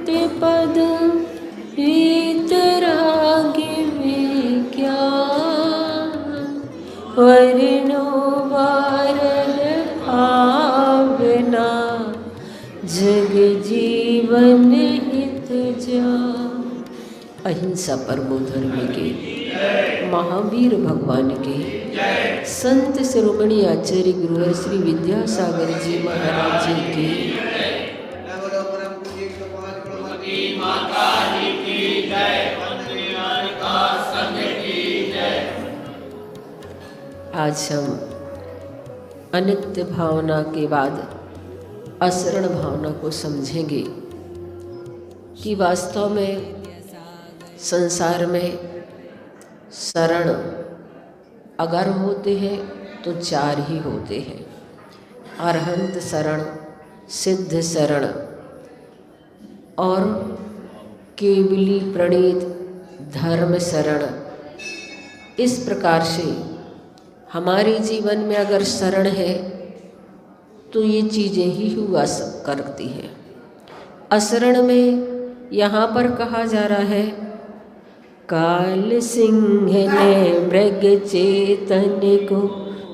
ते पद वीतरागी विज्ञान वर्णो बारह भावना जग जीवन हित जान। अहिंसा परमो धर्म के महावीर भगवान के संत शिरोमणि आचार्य गुरु श्री विद्यासागर जी महाराज जी की आज हम अनित्य भावना के बाद असरण भावना को समझेंगे कि वास्तव में संसार में शरण अगर होते हैं तो चार ही होते हैं: अरहंत शरण, सिद्ध शरण और केवली प्रणीत धर्म शरण। इस प्रकार से हमारे जीवन में अगर शरण है तो ये चीज़ें ही हुआ करती हैं। असरण में यहाँ पर कहा जा रहा है, काल सिंह ने मृग चेतन को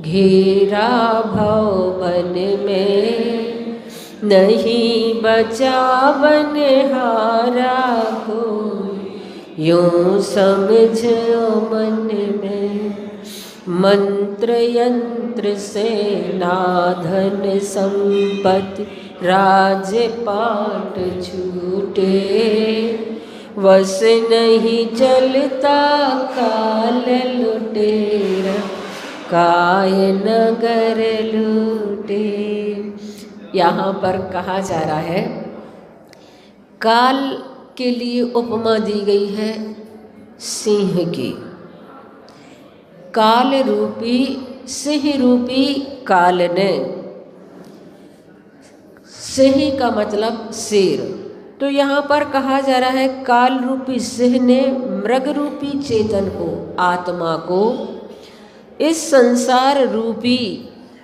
घेरा भव वन में, नहीं बचा बनहारा को यूं समझो मन में। मंत्र यंत्र से नाधन संपत्ति राजपाट छूटे, वस नहीं चलता काल लुटेरा काय नगर लूटे। यहाँ पर कहा जा रहा है, काल के लिए उपमा दी गई है सिंह की। काल रूपी सिंह रूपी काल ने, सिंह का मतलब शेर, तो यहाँ पर कहा जा रहा है काल रूपी सिंह ने मृग रूपी चेतन को, आत्मा को इस संसार रूपी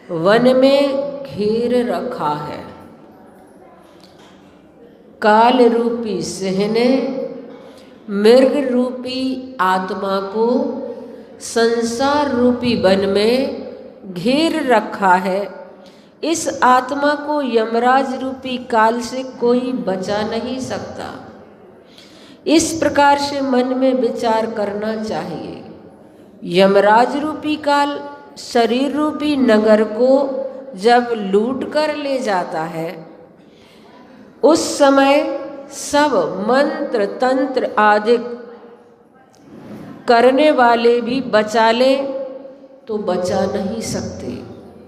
वन में घेर रखा है। काल रूपी सिंह ने मृग रूपी आत्मा को संसार रूपी वन में घेर रखा है। इस आत्मा को यमराज रूपी काल से कोई बचा नहीं सकता। इस प्रकार से मन में विचार करना चाहिए। यमराज रूपी काल शरीर रूपी नगर को जब लूट कर ले जाता है, उस समय सब मंत्र तंत्र आदि करने वाले भी बचा ले तो बचा नहीं सकते,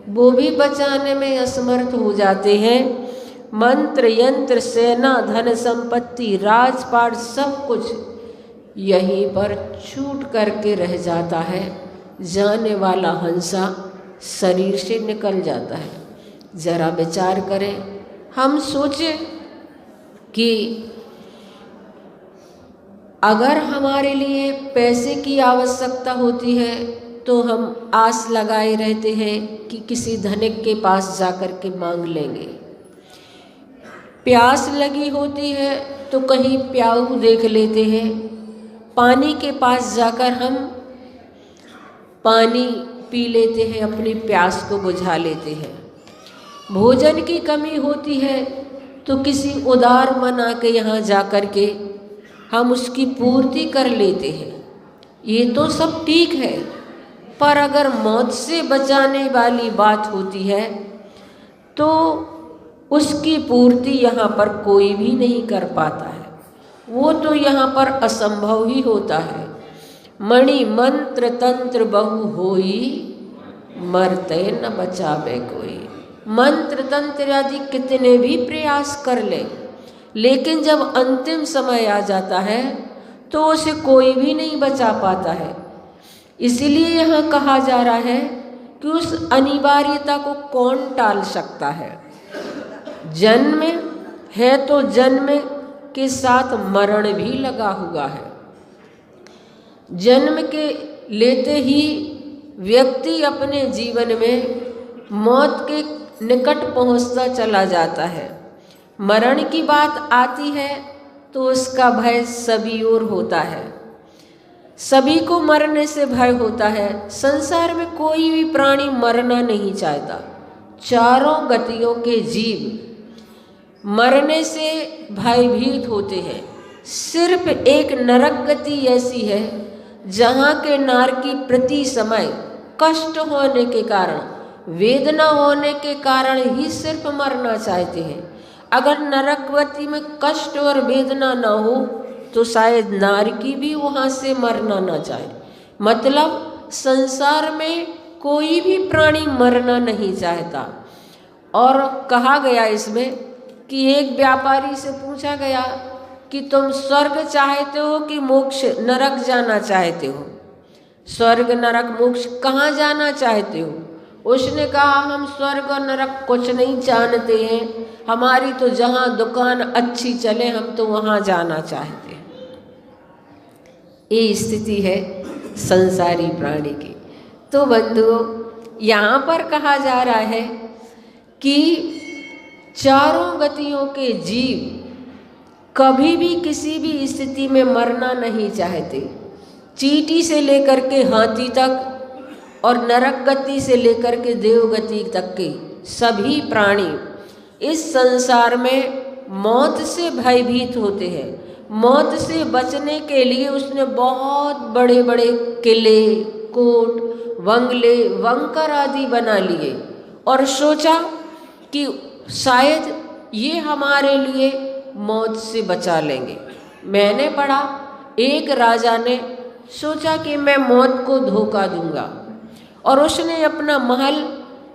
वो भी बचाने में असमर्थ हो जाते हैं। मंत्र यंत्र सेना धन संपत्ति राजपाट सब कुछ यहीं पर छूट करके रह जाता है। जाने वाला हंसा शरीर से निकल जाता है। जरा विचार करें, हम सोचें कि अगर हमारे लिए पैसे की आवश्यकता होती है तो हम आस लगाए रहते हैं कि किसी धनिक के पास जाकर के मांग लेंगे। प्यास लगी होती है तो कहीं प्याऊ देख लेते हैं, पानी के पास जाकर हम पानी पी लेते हैं, अपनी प्यास को बुझा लेते हैं। भोजन की कमी होती है तो किसी उदार मन आके यहाँ जाकर के हम उसकी पूर्ति कर लेते हैं। ये तो सब ठीक है, पर अगर मौत से बचाने वाली बात होती है तो उसकी पूर्ति यहाँ पर कोई भी नहीं कर पाता है। वो तो यहाँ पर असंभव ही होता है। मणि मंत्र तंत्र बहु होई, मरते न बचावे कोई। मंत्र तंत्र आदि कितने भी प्रयास कर ले, लेकिन जब अंतिम समय आ जाता है तो उसे कोई भी नहीं बचा पाता है। इसीलिए यहाँ कहा जा रहा है कि उस अनिवार्यता को कौन टाल सकता है। जन्म है तो जन्म के साथ मरण भी लगा हुआ है। जन्म के लेते ही व्यक्ति अपने जीवन में मौत के निकट पहुंचता चला जाता है। मरण की बात आती है तो उसका भय सभी ओर होता है। सभी को मरने से भय होता है। संसार में कोई भी प्राणी मरना नहीं चाहता। चारों गतियों के जीव मरने से भयभीत होते हैं। सिर्फ एक नरक गति ऐसी है जहाँ के नार की प्रति समय कष्ट होने के कारण, वेदना होने के कारण ही सिर्फ मरना चाहते हैं। अगर नरक गति में कष्ट और वेदना ना हो तो शायद नार की भी वहाँ से मरना ना चाहे। मतलब संसार में कोई भी प्राणी मरना नहीं चाहता। और कहा गया इसमें कि एक व्यापारी से पूछा गया कि तुम स्वर्ग चाहते हो कि मोक्ष, नरक जाना चाहते हो? स्वर्ग नरक मोक्ष कहाँ जाना चाहते हो? उसने कहा हम स्वर्ग और नरक कुछ नहीं जानते हैं, हमारी तो जहाँ दुकान अच्छी चले हम तो वहाँ जाना चाहते हैं। ये स्थिति है संसारी प्राणी की। तो बंधुओं, यहाँ पर कहा जा रहा है कि चारों गतियों के जीव कभी भी किसी भी स्थिति में मरना नहीं चाहते। चींटी से लेकर के हाथी तक और नरक गति से लेकर के देवगति तक के सभी प्राणी इस संसार में मौत से भयभीत होते हैं। मौत से बचने के लिए उसने बहुत बड़े बड़े किले, कोट, बंगले, वंकर आदि बना लिए और सोचा कि शायद ये हमारे लिए मौत से बचा लेंगे। मैंने पढ़ा एक राजा ने सोचा कि मैं मौत को धोखा दूंगा और उसने अपना महल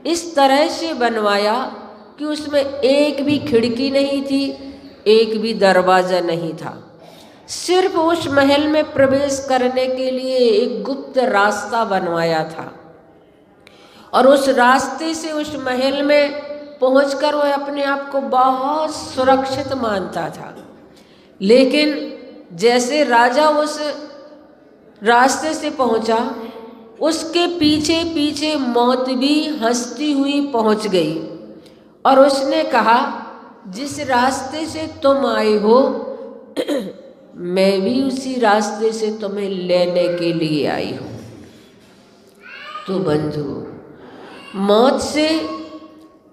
इस तरह से बनवाया कि उसमें एक भी खिड़की नहीं थी, एक भी दरवाज़ा नहीं था। सिर्फ उस महल में प्रवेश करने के लिए एक गुप्त रास्ता बनवाया था और उस रास्ते से उस महल में पहुंचकर वह अपने आप को बहुत सुरक्षित मानता था। लेकिन जैसे राजा उस रास्ते से पहुंचा, उसके पीछे पीछे मौत भी हंसती हुई पहुंच गई और उसने कहा जिस रास्ते से तुम आए हो मैं भी उसी रास्ते से तुम्हें लेने के लिए आई हूँ। तो बंधु, मौत से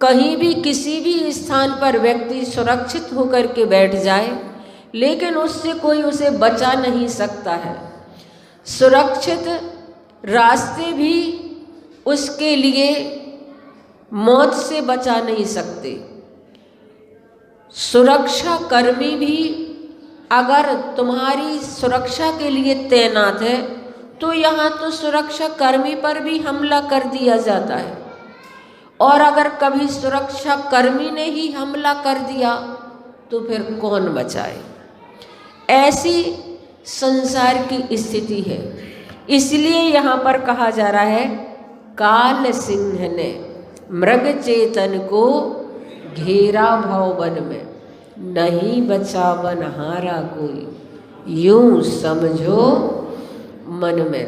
कहीं भी किसी भी स्थान पर व्यक्ति सुरक्षित होकर के बैठ जाए, लेकिन उससे कोई उसे बचा नहीं सकता है। सुरक्षित रास्ते भी उसके लिए मौत से बचा नहीं सकते। सुरक्षा कर्मी भी अगर तुम्हारी सुरक्षा के लिए तैनात है तो यहाँ तो सुरक्षा कर्मी पर भी हमला कर दिया जाता है, और अगर कभी सुरक्षा कर्मी ने ही हमला कर दिया तो फिर कौन बचाए। ऐसी संसार की स्थिति है। इसलिए यहाँ पर कहा जा रहा है काल सिंह ने मृग चेतन को घेरा भवन में, नहीं बचा बनहारा कोई, यूं समझो मन में।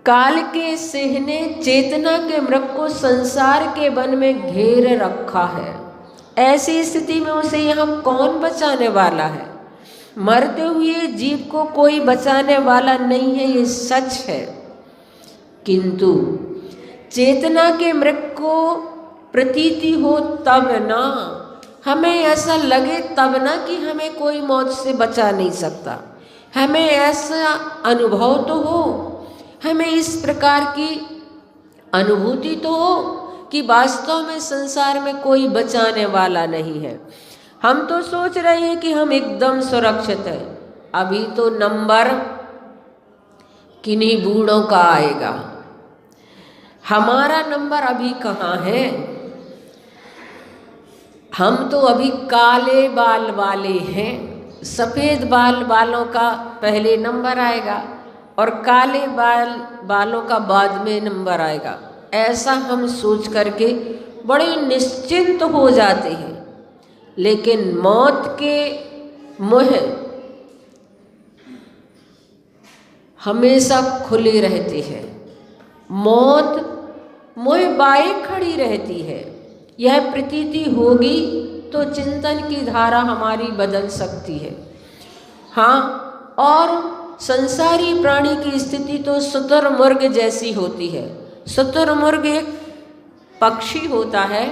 काल के सिंह ने चेतना के मृग को संसार के वन में घेर रखा है। ऐसी स्थिति में उसे यहाँ कौन बचाने वाला है? मरते हुए जीव को कोई बचाने वाला नहीं है, ये सच है। किंतु चेतना के मृग को प्रतीति हो तब ना, हमें ऐसा लगे तब ना कि हमें कोई मौत से बचा नहीं सकता। हमें ऐसा अनुभव तो हो, हमें इस प्रकार की अनुभूति तो हो कि वास्तव में संसार में कोई बचाने वाला नहीं है। हम तो सोच रहे हैं कि हम एकदम सुरक्षित हैं। अभी तो नंबर किन्हीं बूढ़ों का आएगा, हमारा नंबर अभी कहाँ है। हम तो अभी काले बाल वाले हैं, सफ़ेद बाल वालों का पहले नंबर आएगा और काले बालों का बाद में नंबर आएगा। ऐसा हम सोच करके बड़े निश्चिंत हो जाते हैं। लेकिन मौत के मुँह हमेशा खुले रहते हैं। मौत मुँह बाए खड़ी रहती है। यह प्रतीति होगी तो चिंतन की धारा हमारी बदल सकती है। हाँ, और संसारी प्राणी की स्थिति तो शुतुरमुर्ग जैसी होती है। शुतुरमुर्ग एक पक्षी होता है,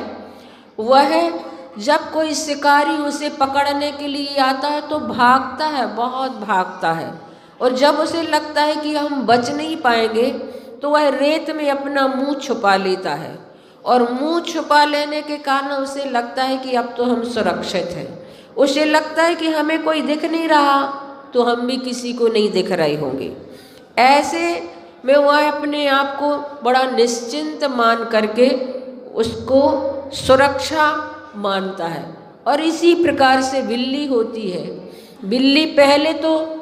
वह जब कोई शिकारी उसे पकड़ने के लिए आता है तो भागता है, बहुत भागता है, और जब उसे लगता है कि हम बच नहीं पाएंगे तो वह रेत में अपना मुंह छुपा लेता है, और मुंह छुपा लेने के कारण उसे लगता है कि अब तो हम सुरक्षित हैं। उसे लगता है कि हमें कोई दिख नहीं रहा तो हम भी किसी को नहीं दिख रहे होंगे। ऐसे में वह अपने आप को बड़ा निश्चिंत मान करके उसको सुरक्षा मानता है। और इसी प्रकार से बिल्ली होती है। बिल्ली पहले तो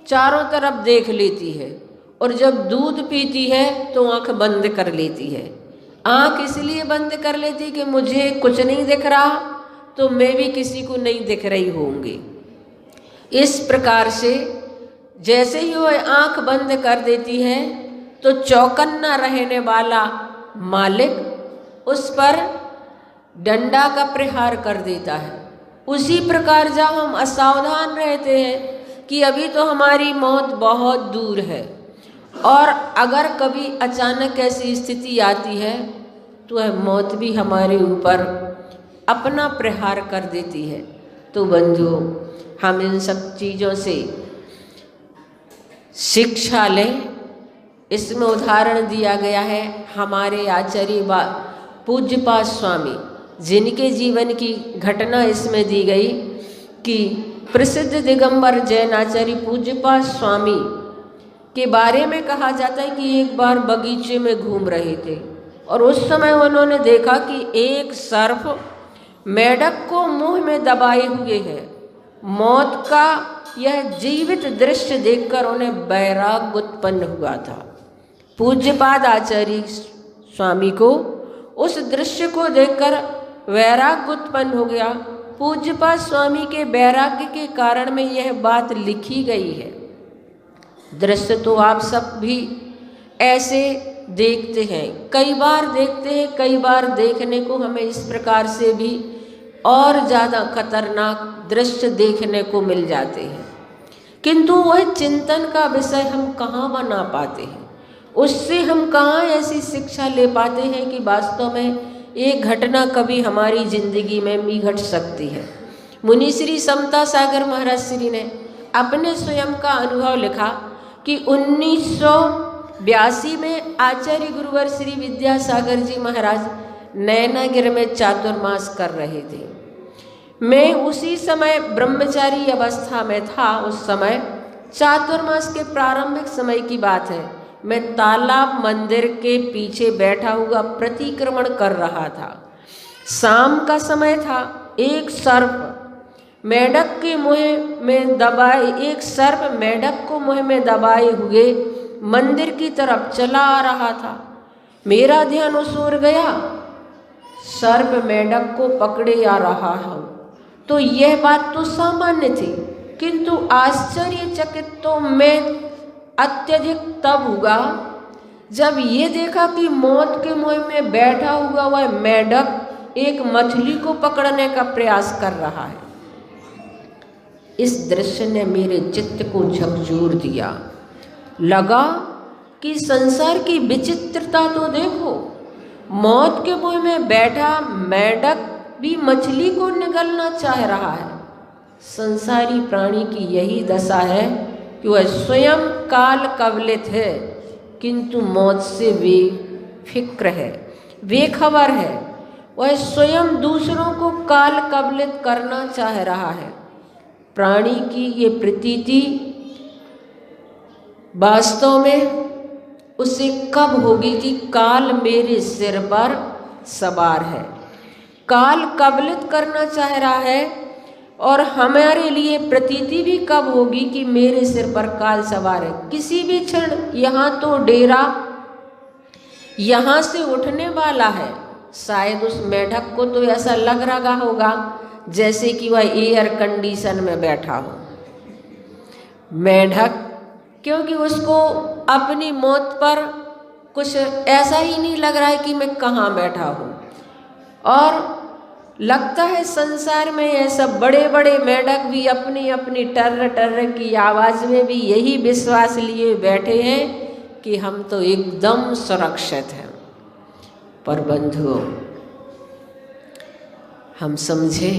चारों तरफ देख लेती है, और जब दूध पीती है तो आंख बंद कर लेती है। आंख इसलिए बंद कर लेती कि मुझे कुछ नहीं दिख रहा तो मैं भी किसी को नहीं दिख रही होंगी। इस प्रकार से जैसे ही वह आंख बंद कर देती है तो चौकन्ना रहने वाला मालिक उस पर डंडा का प्रहार कर देता है। उसी प्रकार जब हम असावधान रहते हैं कि अभी तो हमारी मौत बहुत दूर है, और अगर कभी अचानक ऐसी स्थिति आती है तो वह मौत भी हमारे ऊपर अपना प्रहार कर देती है। तो बंधुओं, हम इन सब चीज़ों से शिक्षा लें। इसमें उदाहरण दिया गया है हमारे आचार्य पूज्यपाद स्वामी, जिनके जीवन की घटना इसमें दी गई कि प्रसिद्ध दिगंबर जैन आचार्य पूज्यपाद स्वामी के बारे में कहा जाता है कि एक बार बगीचे में घूम रहे थे, और उस समय उन्होंने देखा कि एक सर्प मेढक को मुंह में दबाए हुए है। मौत का यह जीवित दृश्य देखकर उन्हें वैराग्य उत्पन्न हुआ था। पूज्यपाद आचार्य स्वामी को उस दृश्य को देखकर वैराग्य उत्पन्न हो गया। पूज्यपाद स्वामी के वैराग्य के कारण में यह बात लिखी गई है। दृश्य तो आप सब भी ऐसे देखते हैं, कई बार देखते हैं, कई बार देखने को हमें इस प्रकार से भी और ज़्यादा खतरनाक दृश्य देखने को मिल जाते हैं, किंतु वह चिंतन का विषय हम कहाँ बना पाते हैं, उससे हम कहाँ ऐसी शिक्षा ले पाते हैं कि वास्तव में एक घटना कभी हमारी जिंदगी में भी घट सकती है। मुनि श्री समता सागर महाराज श्री ने अपने स्वयं का अनुभव लिखा कि 1982 में आचार्य गुरुवर श्री विद्यासागर जी महाराज नैनागिर में चातुर्मास कर रहे थे। मैं उसी समय ब्रह्मचारी अवस्था में था। उस समय चातुर्मास के प्रारंभिक समय की बात है। मैं तालाब मंदिर के पीछे बैठा हुआ प्रतिक्रमण कर रहा था। शाम का समय था। एक सर्प मेढक के मुंह में दबाए को मुंह में दबाए हुए मंदिर की तरफ चला आ रहा था। मेरा ध्यान उस ओर गया, सर्प मेढक को पकड़े आ रहा है। तो यह बात तो सामान्य थी, किंतु आश्चर्यचकित तो मैं अत्यधिक तब हुआ जब ये देखा कि मौत के मुंह में बैठा हुआ वह मेढक एक मछली को पकड़ने का प्रयास कर रहा है। इस दृश्य ने मेरे चित्त को झकझोर दिया। लगा कि संसार की विचित्रता तो देखो, मौत के मुंह में बैठा मेढक भी मछली को निगलना चाह रहा है। संसारी प्राणी की यही दशा है कि वह स्वयं काल कवलित है, किंतु मौत से बेफिक्र है, बेखबर है। वह स्वयं दूसरों को काल कवलित करना चाह रहा है। प्राणी की ये प्रतीति वास्तव में उसे कब होगी कि काल मेरे सिर पर सवार है, काल कवलित करना चाह रहा है। और हमारे लिए प्रतीति भी कब होगी कि मेरे सिर पर काल सवार है। किसी भी क्षण यहाँ तो डेरा यहाँ से उठने वाला है। शायद उस मेढक को तो ऐसा लग रहा होगा जैसे कि वह एयर कंडीशन में बैठा हो। मेढक, क्योंकि उसको अपनी मौत पर कुछ ऐसा ही नहीं लग रहा है कि मैं कहाँ बैठा हूँ। और लगता है संसार में ये सब बड़े बड़े मेढक भी अपनी अपनी टर्र टर्र की आवाज़ में भी यही विश्वास लिए बैठे हैं कि हम तो एकदम सुरक्षित हैं। पर बंधुओं, हम समझे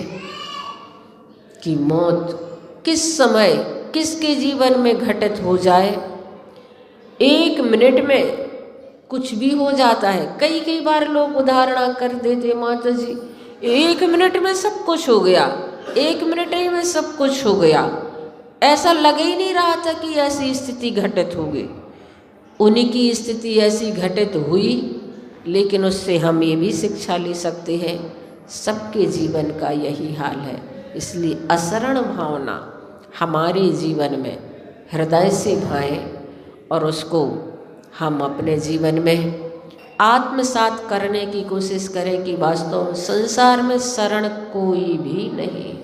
कि मौत किस समय किसके जीवन में घटित हो जाए, 1 मिनट में कुछ भी हो जाता है। कई बार लोग उदाहरण कर देते, माता जी 1 मिनट में सब कुछ हो गया, 1 मिनट ही में सब कुछ हो गया। ऐसा लग ही नहीं रहा था कि ऐसी स्थिति घटित होगी। उन्हीं की स्थिति ऐसी घटित हुई, लेकिन उससे हम ये भी शिक्षा ले सकते हैं, सबके जीवन का यही हाल है। इसलिए असरण भावना हमारे जीवन में हृदय से भाएं और उसको हम अपने जीवन में आत्मसात करने की कोशिश करें कि वास्तव में संसार में शरण कोई भी नहीं।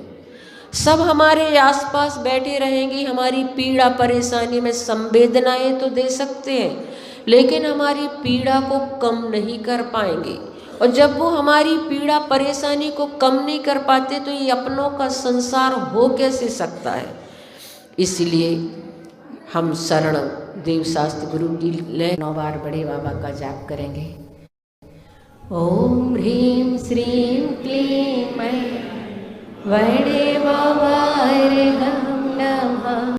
सब हमारे आसपास बैठे रहेंगे, हमारी पीड़ा परेशानी में संवेदनाएं तो दे सकते हैं, लेकिन हमारी पीड़ा को कम नहीं कर पाएंगे। और जब वो हमारी पीड़ा परेशानी को कम नहीं कर पाते तो ये अपनों का संसार हो कैसे सकता है। इसलिए हम शरण देवशास्त्र गुरु की ले 9 बार बड़े बाबा का जाप करेंगे। ओम ह्रीं श्रीं क्लीं मैं बड़े बाबा रे हम नमः।